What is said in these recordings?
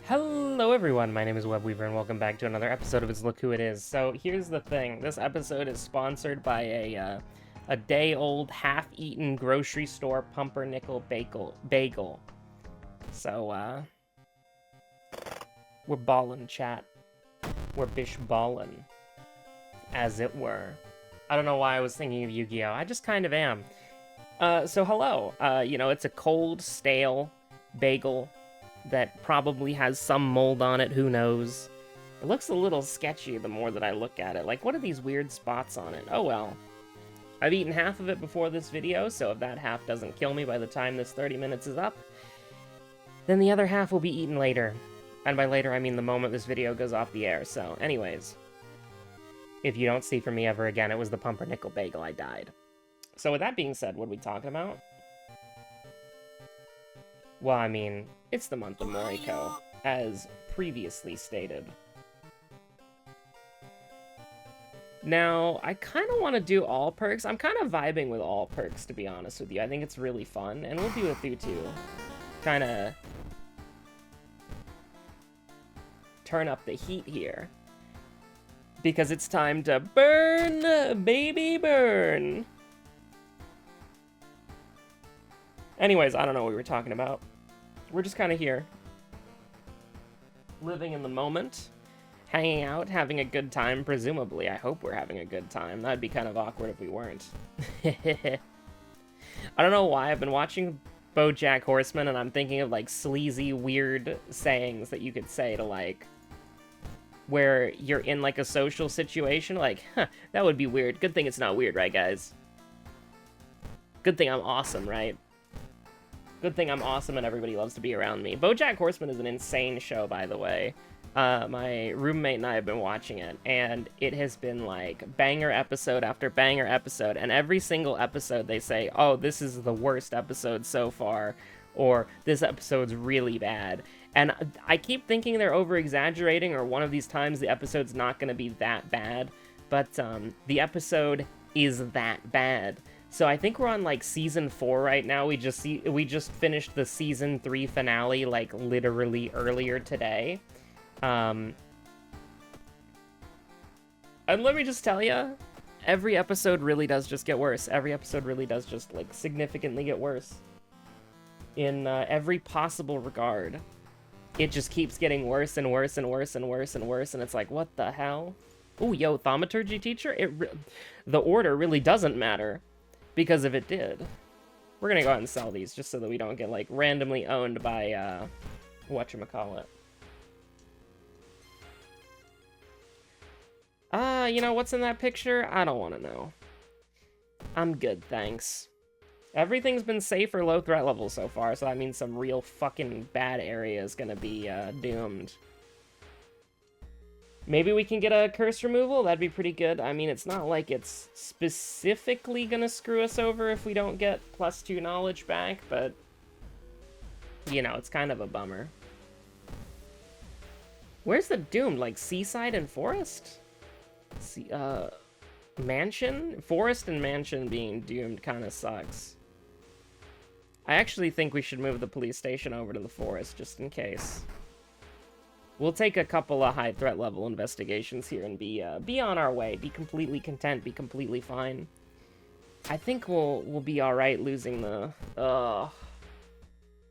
Hello everyone, my name is Webweaver and welcome back to another episode of It's Look Who It Is. So here's the thing, this episode is sponsored by a day-old, half-eaten grocery store pumpernickel bagel. So, we're ballin', chat. We're bish ballin', as it were. I don't know why I was thinking of Yu-Gi-Oh! I just kind of am. So hello. It's a cold, stale bagel that probably has some mold on it, who knows. It looks a little sketchy the more that I look at it. Like, what are these weird spots on it? Oh well. I've eaten half of it before this video, so if that half doesn't kill me by the time this 30 minutes is up, then the other half will be eaten later. And by later, I mean the moment this video goes off the air. So, anyways. If you don't see from me ever again, it was the pumpernickel bagel I died. So with that being said, what are we talking about? Well, I mean, it's the month of Moriko, as previously stated. Now, I kind of want to do all perks. I'm kind of vibing with all perks, to be honest with you. I think it's really fun, and we'll do it through to kind of turn up the heat here. Because it's time to burn, baby, burn! Anyways, I don't know what we were talking about. We're just kind of here. Living in the moment. Hanging out, having a good time, presumably. I hope we're having a good time. That'd be kind of awkward if we weren't. I don't know why, I've been watching BoJack Horseman, and I'm thinking of, like, sleazy, weird sayings that you could say to, like, where you're in, like, a social situation. Like, huh, that would be weird. Good thing it's not weird, right, guys? Good thing I'm awesome, right? Good thing I'm awesome and everybody loves to be around me. BoJack Horseman is an insane show, by the way. My roommate and I have been watching it, and it has been, like, banger episode after banger episode, and every single episode they say, oh, this is the worst episode so far, or this episode's really bad. And I keep thinking they're over-exaggerating, or one of these times the episode's not going to be that bad, but the episode is that bad. So I think we're on, like, Season 4 right now. We just finished the Season 3 finale, like, literally earlier today. And let me just tell you, every episode really does just get worse. Every episode really does just, like, significantly get worse. In every possible regard. It just keeps getting worse and worse and worse and worse and worse, and it's like, what the hell? Ooh, yo, thaumaturgy teacher? The order really doesn't matter. Because if it did, we're gonna go ahead and sell these just so that we don't get, like, randomly owned by, whatchamacallit. You know, what's in that picture? I don't want to know. I'm good, thanks. Everything's been safe or low threat level so far, so that means some real fucking bad area is gonna be, doomed. Maybe we can get a curse removal? That'd be pretty good. I mean, it's not like it's specifically gonna screw us over if we don't get +2 knowledge back, but, you know, it's kind of a bummer. Where's the doomed? Like, seaside and forest? Mansion? Forest and mansion being doomed kind of sucks. I actually think we should move the police station over to the forest, just in case. We'll take a couple of high threat level investigations here and be on our way. Be completely content, be completely fine. I think we'll be alright losing the... I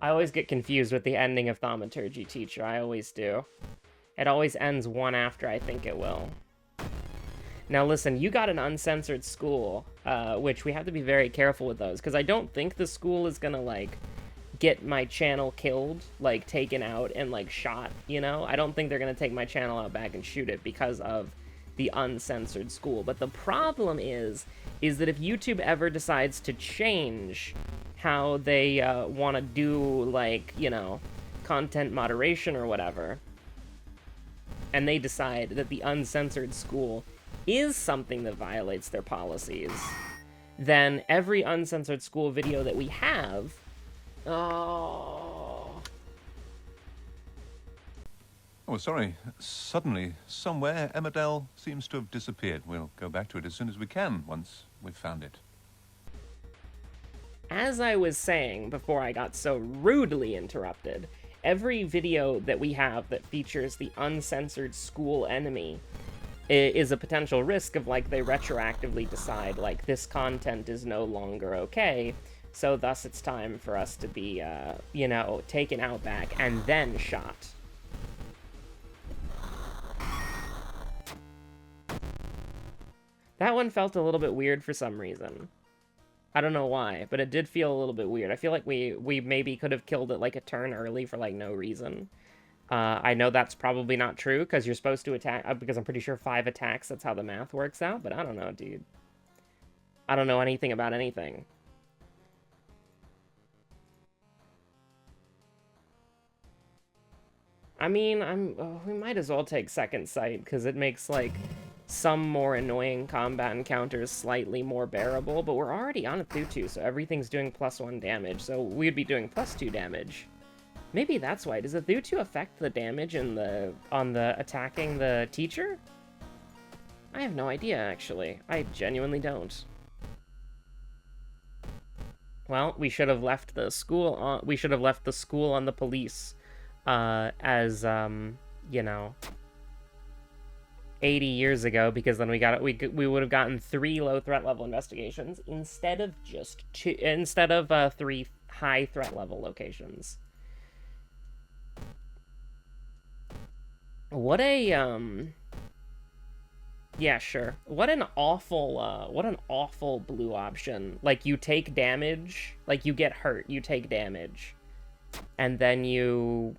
always get confused with the ending of Thaumaturgy Teacher, I always do. It always ends one after I think it will. Now listen, you got an uncensored school, which we have to be very careful with those, because I don't think the school is gonna, like, get my channel killed, like, taken out and, like, shot, you know? I don't think they're gonna take my channel out back and shoot it because of the uncensored school. But the problem is that if YouTube ever decides to change how they want to do, like, you know, content moderation or whatever, and they decide that the uncensored school is something that violates their policies, then every uncensored school video that we have... Oh, sorry. Suddenly, somewhere, Emmerdale seems to have disappeared. We'll go back to it as soon as we can, once we've found it. As I was saying before I got so rudely interrupted, every video that we have that features the uncensored school enemy is a potential risk of, like, they retroactively decide, like, this content is no longer okay, so thus it's time for us to be, you know, taken out back and then shot. That one felt a little bit weird for some reason. I don't know why, but it did feel a little bit weird. I feel like we maybe could have killed it, like, a turn early for, like, no reason. I know that's probably not true, because you're supposed to attack, because I'm pretty sure 5 attacks, that's how the math works out, but I don't know, dude. I don't know anything about anything. I mean, we might as well take Second Sight, because it makes, like, some more annoying combat encounters slightly more bearable, but we're already on a Thutu, so everything's doing +1 damage, so we'd be doing +2 damage. Maybe that's why. Does the Thutu affect the damage on the attacking the teacher? I have no idea, actually. I genuinely don't. Well, we should have left the school on the police, as, you know, 80 years ago, because then we would have gotten 3 low threat level investigations instead of just 3 high threat level locations. What a yeah, sure. What an awful blue option. Like, you take damage, like, you get hurt, you take damage, and then you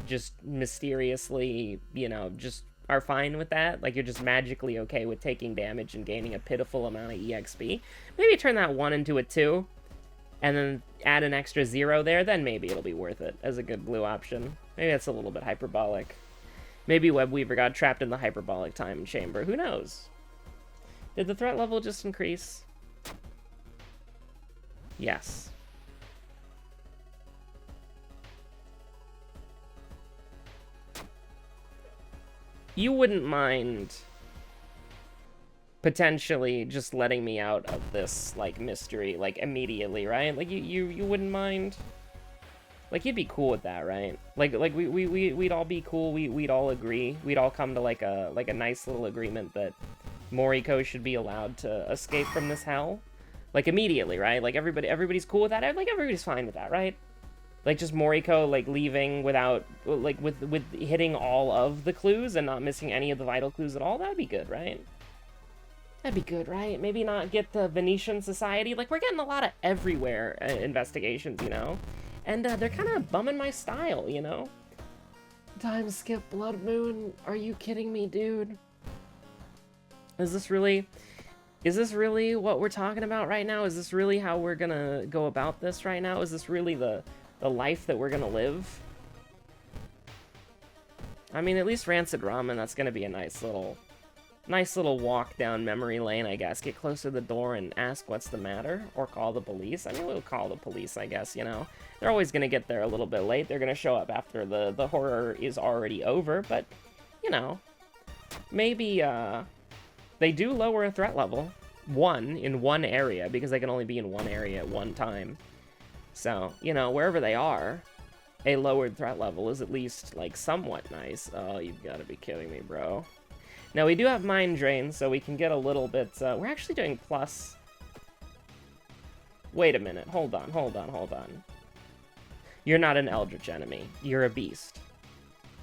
just mysteriously, you know, just are fine with that? Like, you're just magically okay with taking damage and gaining a pitiful amount of EXP? Maybe turn that 1 into a 2, and then add an extra 0 there, then maybe it'll be worth it as a good blue option. Maybe that's a little bit hyperbolic. Maybe Webweaver got trapped in the hyperbolic time chamber. Who knows? Did the threat level just increase? Yes. You wouldn't mind potentially just letting me out of this, like, mystery, like, immediately, right? Like, you wouldn't mind? Like, you'd be cool with that, right? Like we'd all be cool, we'd all agree, we'd all come to, like a nice little agreement that Moriko should be allowed to escape from this hell? Like, immediately, right? Like, everybody's cool with that? Like, everybody's fine with that, right? Like, just Moriko, like, leaving without, like, with hitting all of the clues and not missing any of the vital clues at all? That'd be good, right? That'd be good, right? Maybe not get the Venetian Society. Like, we're getting a lot of everywhere investigations, you know? And they're kind of bumming my style, you know? Time skip Blood Moon? Are you kidding me, dude? Is this really what we're talking about right now? Is this really how we're gonna go about this right now? Is this really the life that we're gonna live? I mean, at least Rancid Ramen, that's gonna be a nice little walk down memory lane, I guess. Get close to the door and ask what's the matter, or call the police. I mean, we'll call the police, I guess, you know. They're always gonna get there a little bit late. They're gonna show up after the horror is already over, but, you know, maybe, they do lower a threat level. 1 in 1 area, because they can only be in 1 area at one time. So, you know, wherever they are, a lowered threat level is at least, like, somewhat nice. Oh, you've got to be kidding me, bro. Now, we do have Mind Drain, so we can get a little bit... we're actually doing plus... Wait a minute. Hold on. You're not an Eldritch enemy. You're a beast.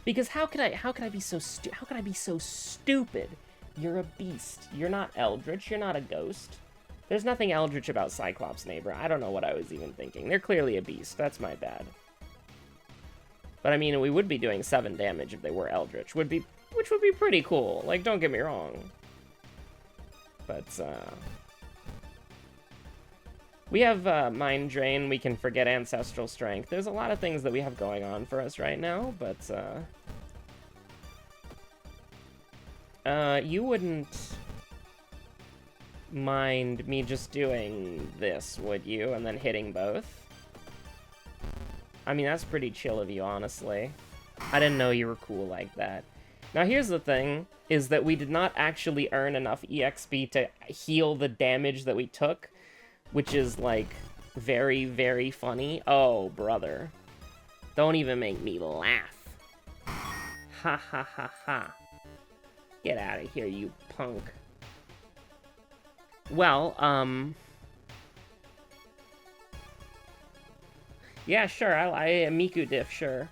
Because how could I be so stupid? You're a beast. You're not Eldritch. You're not a ghost. There's nothing Eldritch about Cyclops Neighbor. I don't know what I was even thinking. They're clearly a beast. That's my bad. But I mean, we would be doing 7 damage if they were Eldritch. Which would be pretty cool. Like, don't get me wrong. But, we have, Mind Drain. We can forget Ancestral Strength. There's a lot of things that we have going on for us right now, but, you wouldn't mind me just doing this, would you? And then hitting both? I mean, that's pretty chill of you, honestly. I didn't know you were cool like that. Now, here's the thing, is that we did not actually earn enough EXP to heal the damage that we took, which is, like, very, very funny. Oh, brother. Don't even make me laugh. Ha ha ha ha. Get out of here, you punk. Well, yeah, sure, I Miku diff, sure.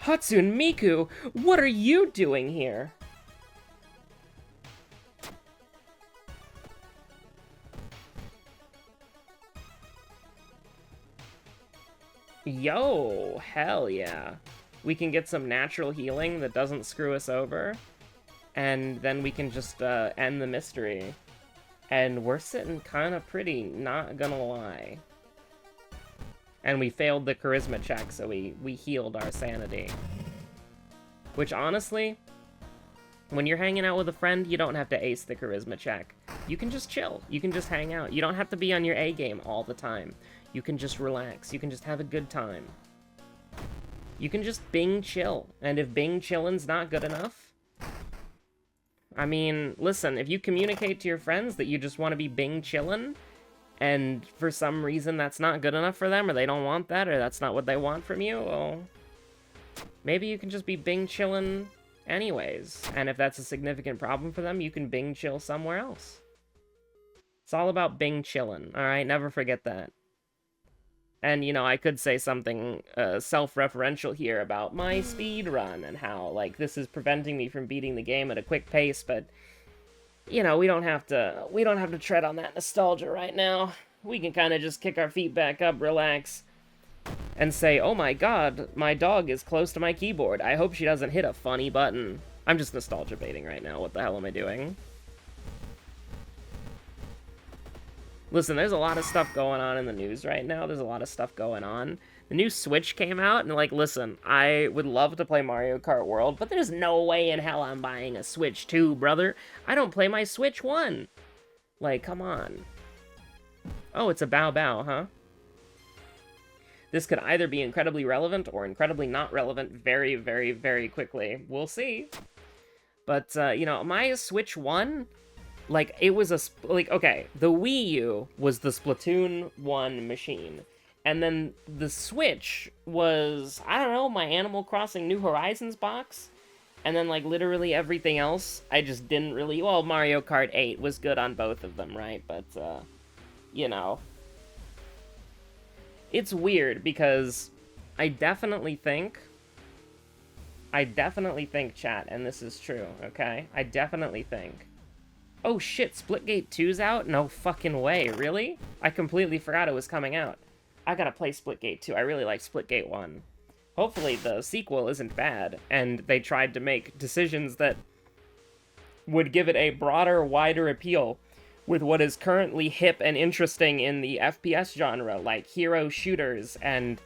Hatsune Miku, what are you doing here? Yo, hell yeah. We can get some natural healing that doesn't screw us over, and then we can just end the mystery. And we're sitting kind of pretty, not gonna lie. And we failed the charisma check, so we healed our sanity. Which, honestly, when you're hanging out with a friend, you don't have to ace the charisma check. You can just chill. You can just hang out. You don't have to be on your A game all the time. You can just relax. You can just have a good time. You can just Bing chill. And if Bing chillin's not good enough, I mean, listen, if you communicate to your friends that you just want to be Bing chillin', and for some reason that's not good enough for them, or they don't want that, or that's not what they want from you, well, maybe you can just be Bing chillin' anyways. And if that's a significant problem for them, you can Bing chill somewhere else. It's all about Bing chillin', alright? Never forget that. And, you know, I could say something self-referential here about my speed run and how, like, this is preventing me from beating the game at a quick pace, but, you know, we don't have to tread on that nostalgia right now. We can kind of just kick our feet back up, relax, and say, oh my god, my dog is close to my keyboard. I hope she doesn't hit a funny button. I'm just nostalgia baiting right now. What the hell am I doing? Listen, there's a lot of stuff going on in the news right now. There's a lot of stuff going on. The new Switch came out, and like, listen, I would love to play Mario Kart World, but there's no way in hell I'm buying a Switch 2, brother. I don't play my Switch 1. Like, come on. Oh, it's a Bow Bow, huh? This could either be incredibly relevant or incredibly not relevant very, very, very quickly. We'll see. But, you know, my Switch 1... like, it was okay, the Wii U was the Splatoon 1 machine. And then the Switch was, I don't know, my Animal Crossing New Horizons box. And then, like, literally everything else, I just didn't really... well, Mario Kart 8 was good on both of them, right? But, you know. It's weird, because I definitely think, chat, and this is true, okay? I definitely think... oh shit, Splitgate 2's out? No fucking way, really? I completely forgot it was coming out. I gotta play Splitgate 2, I really like Splitgate 1. Hopefully the sequel isn't bad, and they tried to make decisions that would give it a broader, wider appeal with what is currently hip and interesting in the FPS genre, like hero shooters and...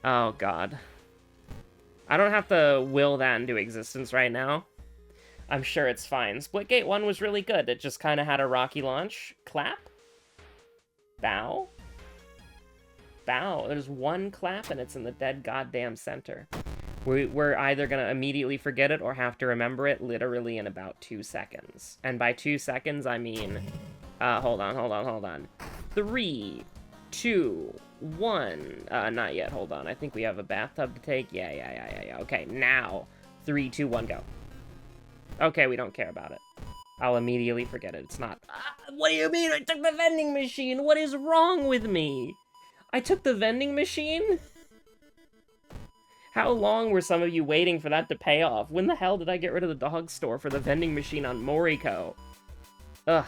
oh god. I don't have to will that into existence right now. I'm sure it's fine. Splitgate 1 was really good. It just kind of had a rocky launch. Clap? Bow? Bow. There's one clap, and it's in the dead goddamn center. We're either going to immediately forget it or have to remember it literally in about 2 seconds. And by 2 seconds, I mean... hold on. 3, 2, 1... not yet, hold on. I think we have a bathtub to take. Yeah. Okay, now. 3, 2, 1, go. Okay, we don't care about it. I'll immediately forget it. It's not... what do you mean? I took the vending machine! What is wrong with me? I took the vending machine? How long were some of you waiting for that to pay off? When the hell did I get rid of the dog store for the vending machine on Moriko? Ugh.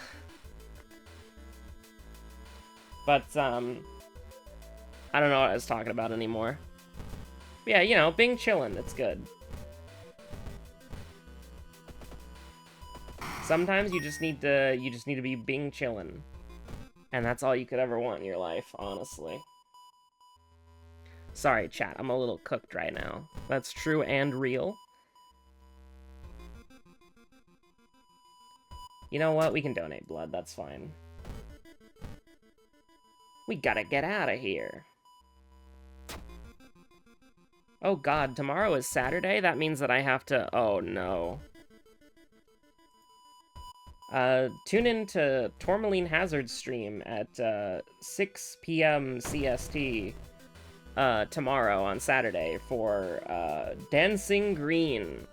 But, I don't know what I was talking about anymore. Yeah, you know, Bing chillin', it's good. Sometimes you just need to be Bing chillin'. And that's all you could ever want in your life, honestly. Sorry, chat, I'm a little cooked right now. That's true and real. You know what? We can donate blood, that's fine. We gotta get out of here. Oh god, tomorrow is Saturday? That means that I have to... oh no. Tune in to Tourmaline Hazard's stream at 6 p.m. CST tomorrow on Saturday for Dancing Green.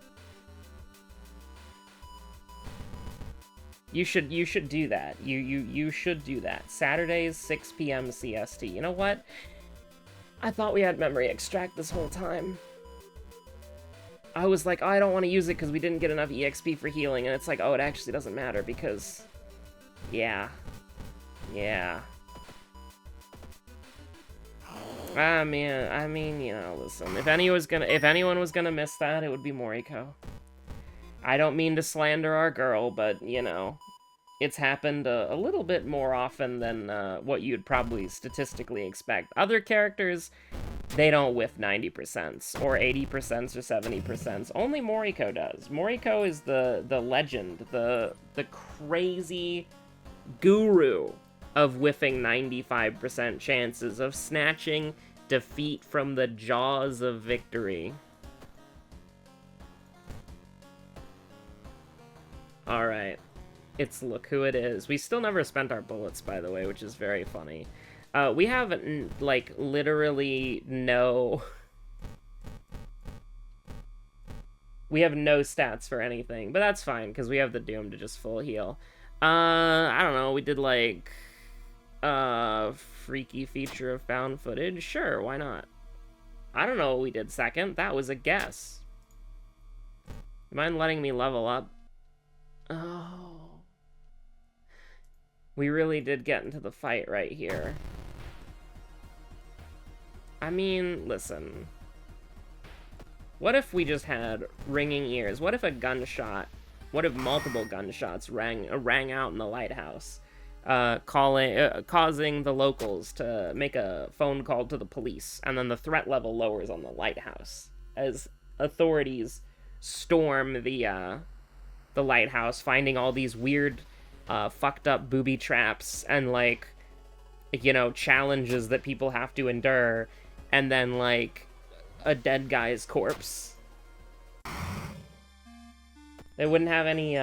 You should do that. You should do that. Saturdays, 6 p.m. CST. You know what? I thought we had memory extract this whole time. I was like, oh, I don't want to use it because we didn't get enough EXP for healing, and it's like, oh, it actually doesn't matter because, yeah. I mean, you know, listen, if anyone was gonna miss that, it would be Moriko. I don't mean to slander our girl, but, you know, it's happened a little bit more often than what you'd probably statistically expect. Other characters, they don't whiff 90% or 80% or 70%. Only Moriko does. Moriko is the legend, the crazy guru of whiffing 95% chances of snatching defeat from the jaws of victory. Alright. It's look who it is. We still never spent our bullets, by the way, which is very funny. We have, like, literally no... We have no stats for anything, but that's fine, because we have the Doom to just full heal. I don't know, we did, like... freaky feature of found footage? Sure, why not? I don't know what we did second. That was a guess. You mind letting me level up? Oh... We really did get into the fight right here. I mean, listen. What if we just had ringing ears? What if a gunshot, what if multiple gunshots rang out in the lighthouse, causing the locals to make a phone call to the police, and then the threat level lowers on the lighthouse as authorities storm the lighthouse, finding all these weird fucked up booby traps and, like, you know, challenges that people have to endure, and then, like, a dead guy's corpse. They wouldn't have any,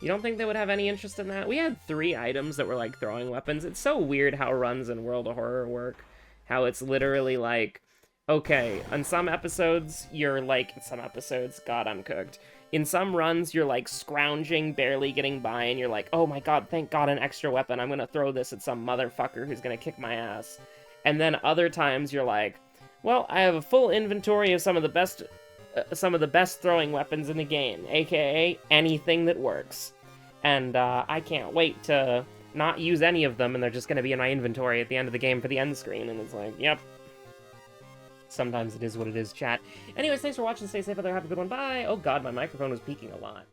You don't think they would have any interest in that? We had 3 items that were, like, throwing weapons. It's so weird how runs in World of Horror work. How it's literally, like, okay, on some episodes, you're, like, God, I'm cooked. In some runs, you're, like, scrounging, barely getting by, and you're like, oh my god, thank god, an extra weapon. I'm gonna throw this at some motherfucker who's gonna kick my ass. And then other times, you're like, well, I have a full inventory of some of the best throwing weapons in the game, aka anything that works. And I can't wait to not use any of them, and they're just gonna be in my inventory at the end of the game for the end screen, and it's like, yep. Sometimes it is what it is, chat. Anyways, thanks for watching. Stay safe out there. Have a good one. Bye. Oh god, my microphone was peaking a lot.